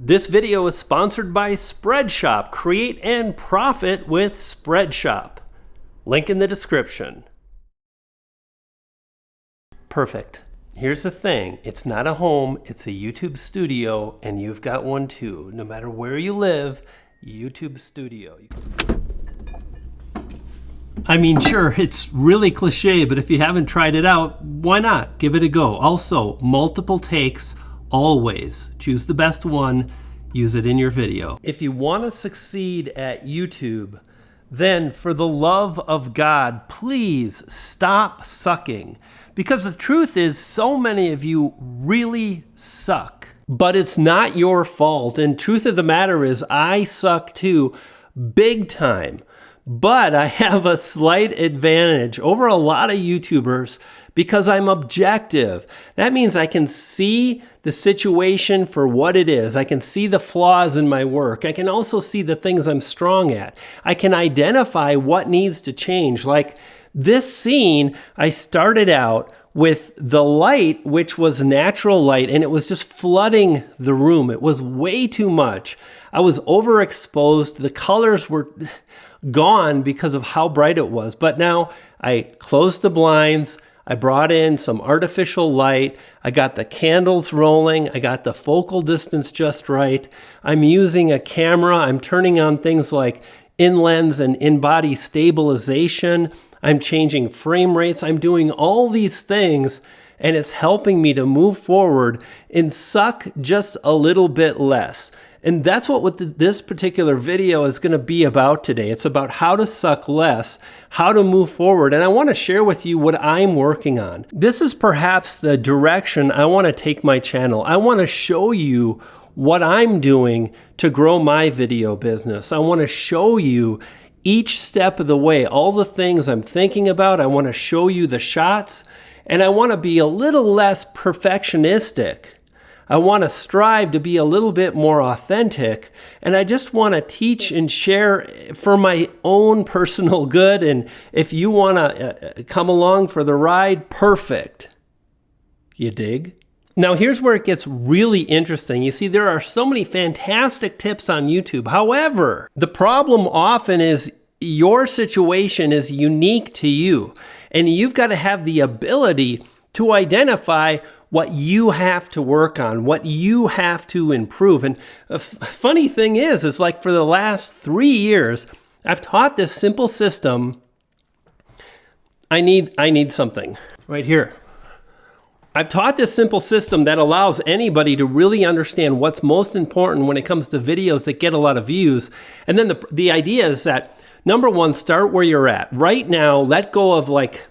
This video is sponsored by Spreadshop. Create and profit with Spreadshop. Link in the description. Perfect. Here's the thing. It's not a home, it's a YouTube studio, and you've got one too. No matter where you live, YouTube studio. I mean, sure, it's really cliche, but if you haven't tried it out, why not? Give it a go. Also, multiple takes. Always choose the best one, use it in your video. If you want to succeed at YouTube, then for the love of God, please stop sucking. Because the truth is, so many of you really suck. But it's not your fault. And truth of the matter is, I suck too, big time. But I have a slight advantage over a lot of YouTubers because I'm objective. That means I can see the situation for what it is. I can see the flaws in my work. I can also see the things I'm strong at. I can identify what needs to change. Like this scene, I started out with the light, which was natural light, and it was just flooding the room. It was way too much. I was overexposed. The colors were gone because of how bright it was. But now I closed the blinds. I brought in some artificial light. I got the candles rolling. I got the focal distance just right. I'm using a camera. I'm turning on things like in-lens and in-body stabilization. I'm changing frame rates. I'm doing all these things, and it's helping me to move forward and suck just a little bit less. And that's what this particular video is going to be about today. It's about how to suck less, how to move forward. And I want to share with you what I'm working on. This is perhaps the direction I want to take my channel. I want to show you what I'm doing to grow my video business. I want to show you each step of the way, all the things I'm thinking about. I want to show you the shots, and I want to be a little less perfectionistic. I want to strive to be a little bit more authentic, and I just want to teach and share for my own personal good. And if you want to come along for the ride, perfect. You dig? Now here's where it gets really interesting. You see, there are so many fantastic tips on YouTube. However, the problem often is your situation is unique to you, and you've got to have the ability to identify what you have to work on, what you have to improve. And a funny thing is like for the last 3 years, I've taught this simple system. I need something right here. I've taught this simple system that allows anybody to really understand what's most important when it comes to videos that get a lot of views. And then the idea is that, number one, start where you're at. Right now, let go of like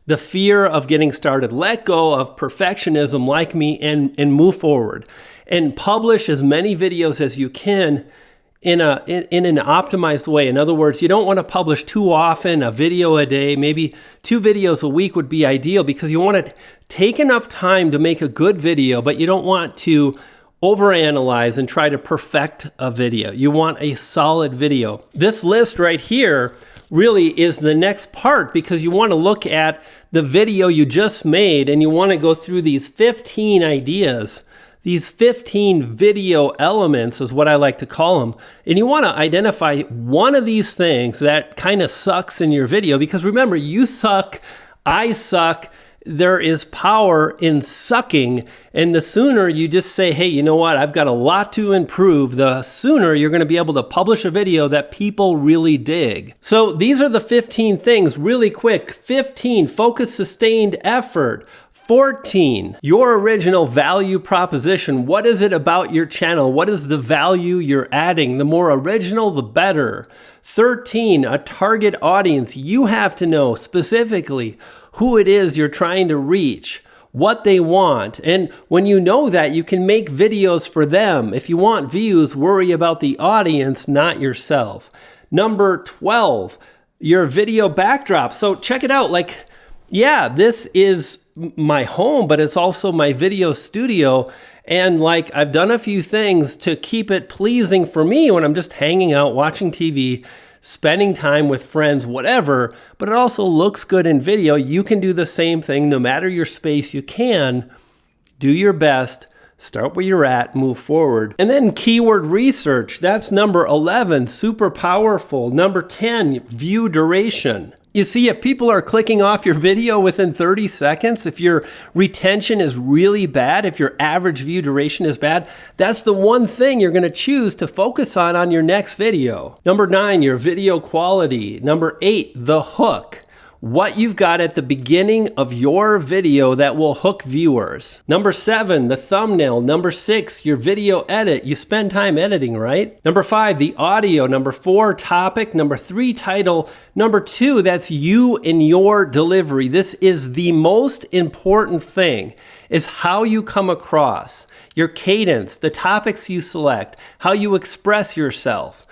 the fear of getting started. Let go of perfectionism like me and move forward. And publish as many videos as you can in an optimized way. In other words, you don't want to publish too often, a video a day. Maybe 2 videos a week would be ideal because you want to take enough time to make a good video, but you don't want to overanalyze and try to perfect a video. You want a solid video. This list right here really is the next part, because you want to look at the video you just made and you want to go through these 15 ideas. These 15 video elements is what I like to call them. And you want to identify one of these things that kind of sucks in your video, because remember, you suck, I suck. There is power in sucking, and the sooner you just say, hey, you know what, I've got a lot to improve, the sooner you're going to be able to publish a video that people really dig. So these are the 15 things really quick. 15, focus, sustained effort. 14, your original value proposition. What is it about your channel? What is the value you're adding? The more original, the better. 13, a target audience. You have to know specifically who it is you're trying to reach, what they want. And when you know that, you can make videos for them. If you want views, worry about the audience, not yourself. Number 12, your video backdrop. So check it out. Like, yeah, this is my home, but it's also my video studio. And like, I've done a few things to keep it pleasing for me when I'm just hanging out, watching TV, spending time with friends, whatever, but it also looks good in video. You can do the same thing no matter your space. You can do your best Start where you're at, move forward. And then keyword research, that's number 11, super powerful. Number 10, view duration. You see, if people are clicking off your video within 30 seconds, if your retention is really bad, if your average view duration is bad, that's the one thing you're going to choose to focus on your next video. Number 9, your video quality. Number 8, the hook. What you've got at the beginning of your video that will hook viewers. Number 7, the thumbnail. Number 6, your video edit. You spend time editing, right? Number 5, the audio. Number 4, topic. Number 3, title. Number 2, that's you and your delivery. This is the most important thing, is how you come across, your cadence, the topics you select, how you express yourself.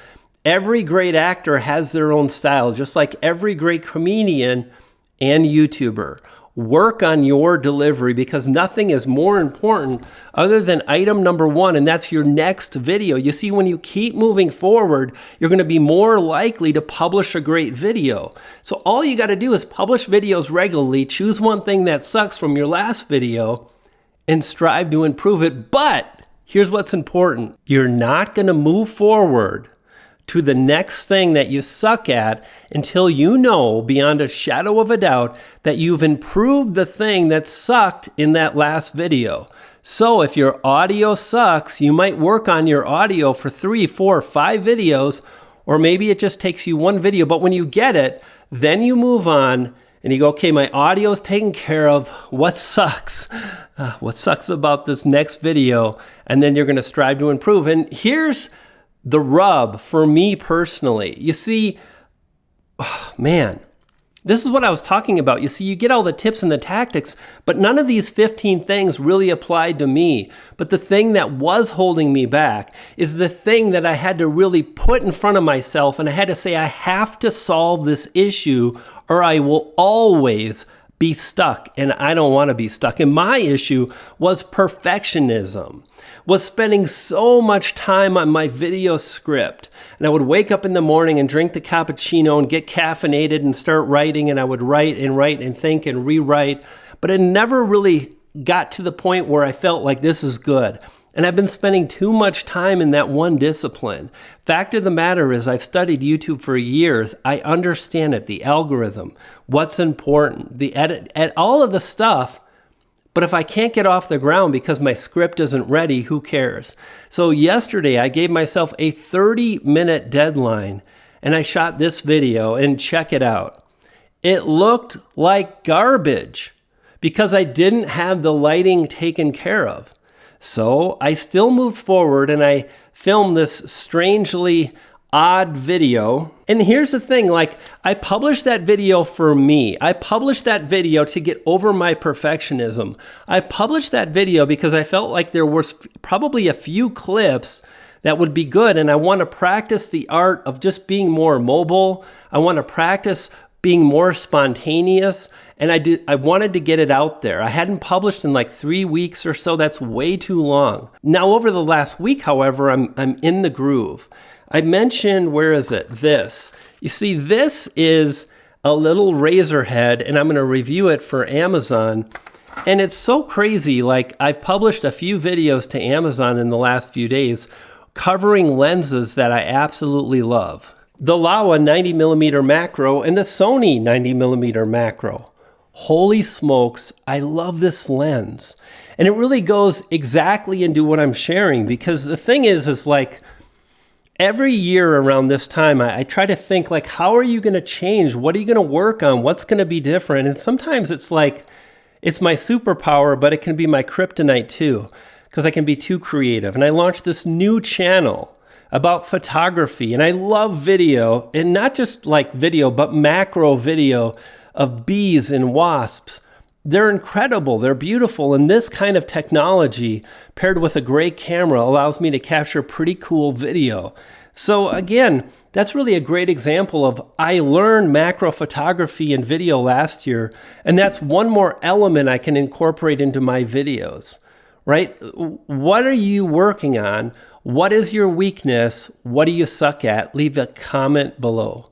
Every great actor has their own style, just like every great comedian and YouTuber. Work on your delivery, because nothing is more important other than item number 1, and that's your next video. You see, when you keep moving forward, you're going to be more likely to publish a great video. So all you got to do is publish videos regularly, choose one thing that sucks from your last video, and strive to improve it. But here's what's important. You're not going to move forward to the next thing that you suck at until you know beyond a shadow of a doubt that you've improved the thing that sucked in that last video. So if your audio sucks, you might work on your audio for 3, 4, 5 videos, or maybe it just takes you one video. But when you get it, then you move on and you go, okay, my audio is taken care of. What sucks? What sucks about this next video? And then you're going to strive to improve. And here's the rub for me personally. You see, man, this is what I was talking about. You see, you get all the tips and the tactics, but none of these 15 things really applied to me. But the thing that was holding me back is the thing that I had to really put in front of myself, and I had to say, I have to solve this issue or I will always be stuck, and I don't want to be stuck. And my issue was perfectionism, was spending so much time on my video script. And I would wake up in the morning and drink the cappuccino and get caffeinated and start writing, and I would write and think and rewrite, but it never really got to the point where I felt like this is good. And I've been spending too much time in that one discipline. Fact of the matter is, I've studied YouTube for years. I understand it, the algorithm, what's important, the edit, all of the stuff. But if I can't get off the ground because my script isn't ready, who cares? So yesterday, I gave myself a 30-minute deadline, and I shot this video, and check it out. It looked like garbage because I didn't have the lighting taken care of. So I still moved forward and I filmed this strangely odd video. And here's the thing, like, I published that video for me. I published that video to get over my perfectionism. I published that video because I felt like there was probably a few clips that would be good, and I want to practice the art of just being more mobile. I want to practice being more spontaneous, and I wanted to get it out there. I hadn't published in like 3 weeks or so. That's way too long. Now, over the last week, however, I'm in the groove. I mentioned, where is it? This. You see, this is a little razor head, and I'm going to review it for Amazon. And it's so crazy. Like, I've published a few videos to Amazon in the last few days covering lenses that I absolutely love. The Laowa 90mm macro and the Sony 90mm macro. Holy smokes, I love this lens. And it really goes exactly into what I'm sharing, because the thing is like, every year around this time, I try to think, like, how are you going to change? What are you going to work on? What's going to be different? And sometimes it's like, it's my superpower, but it can be my kryptonite too, because I can be too creative. And I launched this new channel about photography, and I love video, and not just like video, but macro video of bees and wasps. They're incredible, they're beautiful, and this kind of technology paired with a great camera allows me to capture pretty cool video. So again, that's really a great example of, I learned macro photography and video last year, and that's one more element I can incorporate into my videos, right? What are you working on? What is your weakness? What do you suck at? Leave a comment below.